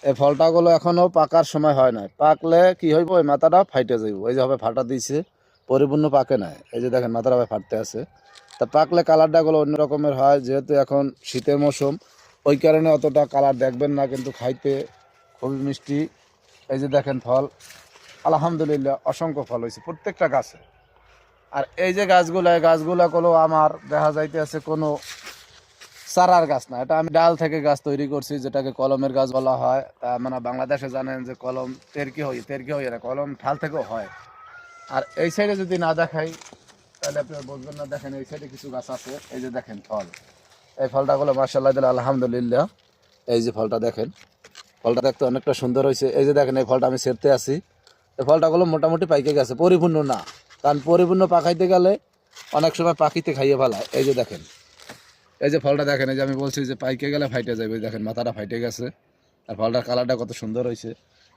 এই ফলটাগুলো এখনো পাকার সময় হয় নাই, পাকলে কি হইব, ওই মাথাটা ফাইটে যাইব। এই যে হবে ফাটা দিয়েছে, পরিপূর্ণ পাকে নাই, এই যে দেখেন মাথাটা ভাবে ফাটতে আছে। তা পাকলে কালারটা গুলো অন্য রকমের হয়, যেহেতু এখন শীতের মৌসুম ওই কারণে অতটা কালার দেখবেন না, কিন্তু খাইতে খুবই মিষ্টি। এই যে দেখেন ফল, আলহামদুলিল্লাহ অসংখ্য ফল হয়েছে প্রত্যেকটা গাছে। আর এই যে গাছগুলো, এই গাছগুলো আমার দেখা যাইতেছে কোনো চারার গাছ না, এটা আমি ডাল থেকে গাছ তৈরি করছি, যেটাকে কলমের গাছ বলা হয়। তা মানে বাংলাদেশে জানেন যে কলম তেরকি হই না, কলম ঠাল থেকেও হয়। আর এই সাইডে যদি না দেখাই তাহলে আপনি বুঝবেন না। দেখেন এই সাইডে কিছু গাছ আছে, এই যে দেখেন ফল, এই ফলটাগুলো মাশাআল্লাহ আলহামদুলিল্লাহ। এই যে ফলটা দেখেন, ফলটা দেখতে অনেকটা সুন্দর হয়েছে। এই যে দেখেন এই ফলটা আমি ছেড়তে আসি, এই ফলটাগুলো মোটামুটি পাইকে গেছে, পরিপূর্ণ না, কারণ পরিপূর্ণ পাকাইতে গেলে অনেক সময় পাখিতে খাইয়ে ফেলায়। এই যে দেখেন, এই যে ফলটা দেখেন, এই যে আমি বলছি যে পাইকে গেলে ফাইটে যাবে, দেখেন মাথাটা ফাইটে গেছে। আর ফলটার কালারটা কত সুন্দর হয়েছে।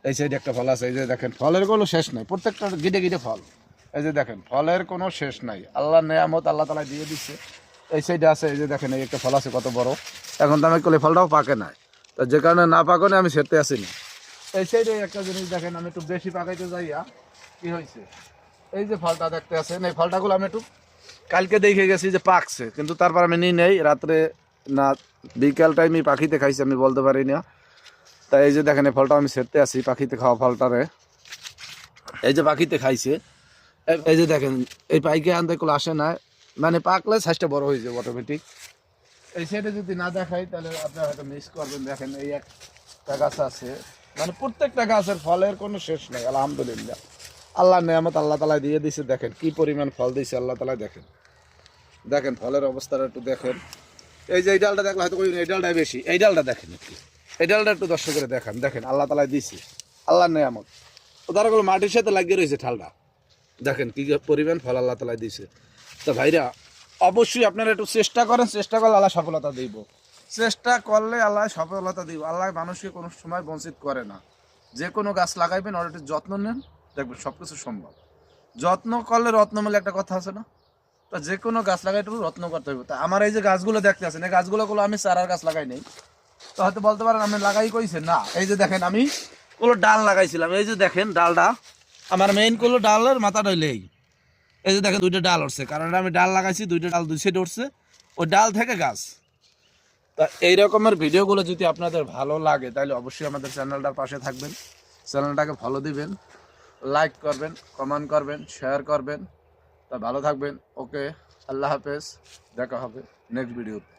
এই সাইডে একটা ফল আছে, এই যে দেখেন ফলের কোনো শেষ নাই, প্রত্যেকটা গিটে গিটে ফল। এই যে দেখেন ফলের কোনো শেষ নাই, আল্লাহর নেয়ামত আল্লাহ তালা দিয়ে দিচ্ছে। এই সাইডে আছে, এই যে দেখেন এই একটা ফল আছে কত বড়, এখন তো আমি করলে ফলটাও পাকে নাই, তো যে কারণে না পাকনে আমি সেরতে আসিনি। এই সাইডে একটা জিনিস দেখেন, আমি একটু বেশি পাকাইতে যাইয়া কি হয়েছে, এই যে ফলটা দেখতে আছেন, এই ফলটাগুলো আমি একটু কালকে দেখে গেছি যে পাকছে, কিন্তু তারপর আমি নিই নেই, রাত্রে না বিকাল টাইমে পাখিতে খাইছি, আমি বলতে পারি না। তাই এই যে দেখেন এই ফলটা আমি সেরতে আসি, পাখিতে খাওয়া ফলটারে এই যে পাখিতে খাইছে। এই যে দেখেন এই পাইকে আনতে কোনো আসে না, মানে পাকলে সাইজটা বড় হয়ে যাবে অটোমেটিক। এই সাইডে যদি না দেখাই তাহলে আপনারা হয়তো মিস করবেন। দেখেন এই একটা গাছ আছে, মানে প্রত্যেকটা গাছের ফলের কোনো শেষ নেই, আলহামদুলিল্লাহ আল্লাহ নেয়ামত আল্লাহ তালা দিয়ে দিছে। দেখেন কি পরিমাণ ফল দিয়েছে আল্লাহ তালা, দেখেন দেখেন ফলের অবস্থাটা একটু দেখেন। এই যে এই ডালটা দেখলে হয়তো এই ডালটাই বেশি, এই ডালটা দেখেন একটু, এই ডালটা একটু দর্শক করে দেখান। দেখেন আল্লাহ তালা দিছে, আল্লাহ নেয়ামত, ও তারা কোনো মাটির সাথে লাগিয়ে রয়েছে ঠালটা, দেখেন কি পরিমাণ ফল আল্লাহ তালা দিছে। তো ভাইরা অবশ্যই আপনারা একটু চেষ্টা করেন, চেষ্টা করলে আল্লাহ সফলতা দিব, চেষ্টা করলে আল্লাহ সফলতা দিব। আল্লাহ মানুষকে কোনো সময় বঞ্চিত করে না। যে কোনো গাছ লাগাইবেন ওর একটু যত্ন নেন, দেখবেন সব কিছু সম্ভব। যত্ন করলে রত্ন মেলে একটা কথা আছে না, তো যে কোনো গাছ লাগাই একটু যত্ন করতে হবে। তা আমার এই যে গাছগুলো দেখতে আছেন, এই গাছগুলো আমি চারার গাছ লাগাই নেই, তো হয়তো বলতে পারেন আমি লাগাই কইছেন না। এই যে দেখেন আমি কোনো ডাল লাগাইছিলাম, এই যে দেখেন ডালটা আমার মেইন কোনো ডালের মাথা ডইলেই, এই যে দেখেন দুইটা ডাল উঠছে, কারণ আমি ডাল লাগাইছি, দুইটা ডাল দুই সাইডে উঠছে, ওই ডাল থেকে গাছ। তা এই রকমের ভিডিওগুলো যদি আপনাদের ভালো লাগে তাহলে অবশ্যই আমাদের চ্যানেলটার পাশে থাকবেন, চ্যানেলটাকে ফলো দিবেন, লাইক করবেন, কমেন্ট করবেন, শেয়ার করবেন। তা ভালো থাকবেন, ওকে, আল্লাহ হাফেজ, দেখা হবে নেক্সট ভিডিওতে।